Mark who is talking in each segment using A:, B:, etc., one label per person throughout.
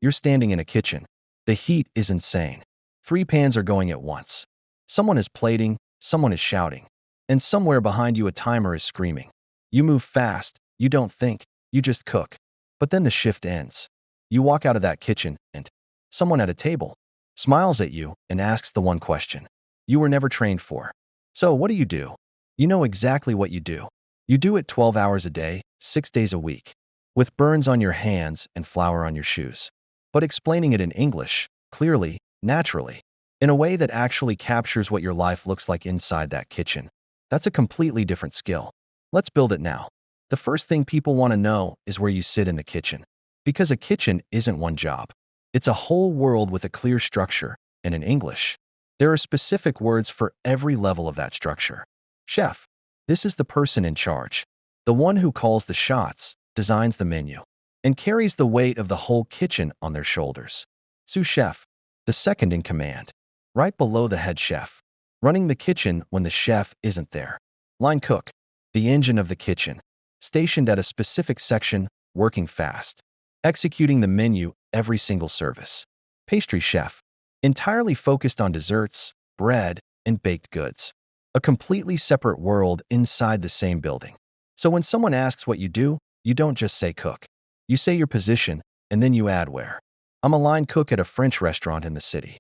A: You're standing in a kitchen. The heat is insane. 3 pans are going at once. Someone is plating, someone is shouting, and somewhere behind you a timer is screaming. You move fast, you don't think, you just cook. But then the shift ends. You walk out of that kitchen and someone at a table smiles at you and asks the one question you were never trained for. So what do? You know exactly what you do. You do it 12 hours a day, 6 days a week, with burns on your hands and flour on your shoes. But explaining it in English, clearly, naturally, in a way that actually captures what your life looks like inside that kitchen, that's a completely different skill. Let's build it now. The first thing people want to know is where you sit in the kitchen. Because a kitchen isn't one job. It's a whole world with a clear structure, and in English, there are specific words for every level of that structure. Chef. This is the person in charge. The one who calls the shots, designs the menu, and carries the weight of the whole kitchen on their shoulders. Sous chef. The second in command. Right below the head chef. Running the kitchen when the chef isn't there. Line cook. The engine of the kitchen. Stationed at a specific section, working fast. Executing the menu every single service. Pastry chef. Entirely focused on desserts, bread, and baked goods. A completely separate world inside the same building. So when someone asks what you do, you don't just say cook. You say your position, and then you add where. I'm a line cook at a French restaurant in the city.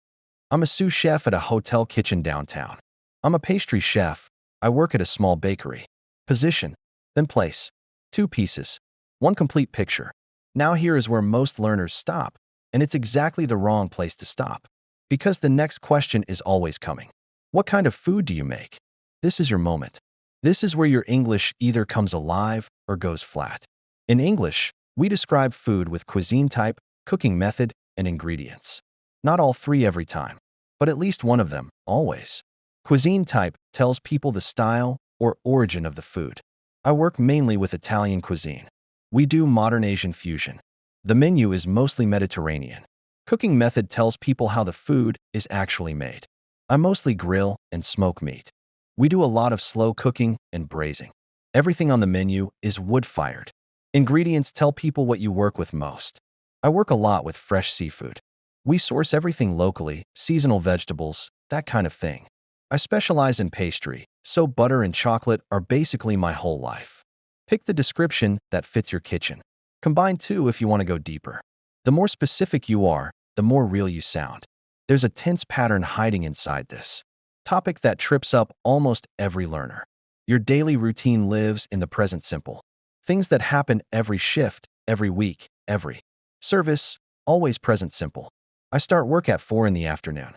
A: I'm a sous chef at a hotel kitchen downtown. I'm a pastry chef. I work at a small bakery. Position, then place. 2 pieces. 1 complete picture. Now here is where most learners stop, and it's exactly the wrong place to stop. Because the next question is always coming. What kind of food do you make? This is your moment. This is where your English either comes alive or goes flat. In English, we describe food with cuisine type, cooking method, and ingredients. Not all 3 every time, but at least one of them, always. Cuisine type tells people the style or origin of the food. I work mainly with Italian cuisine. We do modern Asian fusion. The menu is mostly Mediterranean. Cooking method tells people how the food is actually made. I mostly grill and smoke meat. We do a lot of slow cooking and braising. Everything on the menu is wood-fired. Ingredients tell people what you work with most. I work a lot with fresh seafood. We source everything locally, seasonal vegetables, that kind of thing. I specialize in pastry, so butter and chocolate are basically my whole life. Pick the description that fits your kitchen. Combine 2 if you want to go deeper. The more specific you are, the more real you sound. There's a tense pattern hiding inside this topic that trips up almost every learner. Your daily routine lives in the present simple. Things that happen every shift, every week, every service, always present simple. I start work at 4 in the afternoon.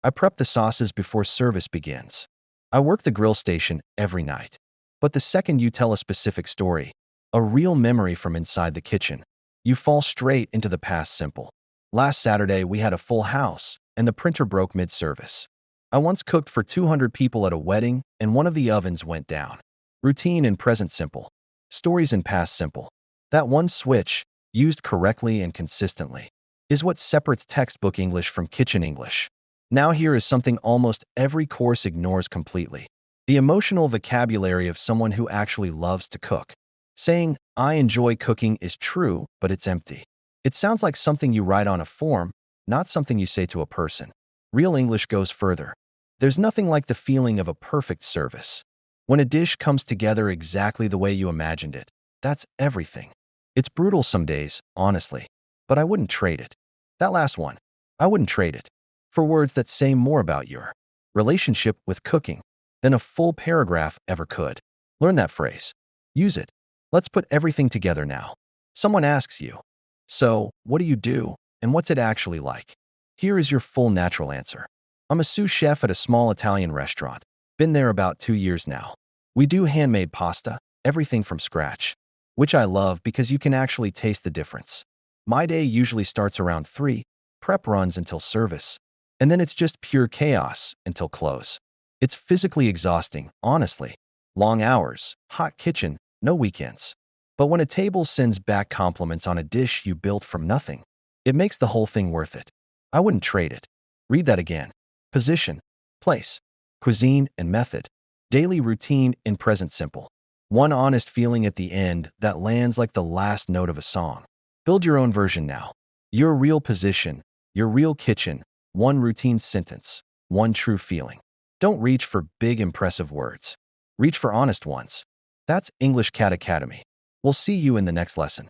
A: I prep the sauces before service begins. I work the grill station every night. But the second you tell a specific story, a real memory from inside the kitchen, you fall straight into the past simple. Last Saturday, we had a full house, and the printer broke mid-service. I once cooked for 200 people at a wedding, and one of the ovens went down. Routine in present simple. Stories in past simple. That one switch, used correctly and consistently, is what separates textbook English from kitchen English. Now here is something almost every course ignores completely. The emotional vocabulary of someone who actually loves to cook. Saying, I enjoy cooking is true, but it's empty. It sounds like something you write on a form, not something you say to a person. Real English goes further. There's nothing like the feeling of a perfect service. When a dish comes together exactly the way you imagined it, that's everything. It's brutal some days, honestly, but I wouldn't trade it. That last one, I wouldn't trade it for words that say more about your relationship with cooking than a full paragraph ever could. Learn that phrase. Use it. Let's put everything together now. Someone asks you, so, what do you do, and what's it actually like? Here is your full natural answer. I'm a sous chef at a small Italian restaurant. Been there about 2 years now. We do handmade pasta, everything from scratch, which I love because you can actually taste the difference. My day usually starts around 3, prep runs until service, and then it's just pure chaos until close. It's physically exhausting, honestly. Long hours, hot kitchen, no weekends. But when a table sends back compliments on a dish you built from nothing, it makes the whole thing worth it. I wouldn't trade it. Read that again. Position, place, cuisine, and method. Daily routine in present simple. One honest feeling at the end that lands like the last note of a song. Build your own version now. Your real position, your real kitchen, one routine sentence, one true feeling. Don't reach for big, impressive words. Reach for honest ones. That's English Cat Academy. We'll see you in the next lesson.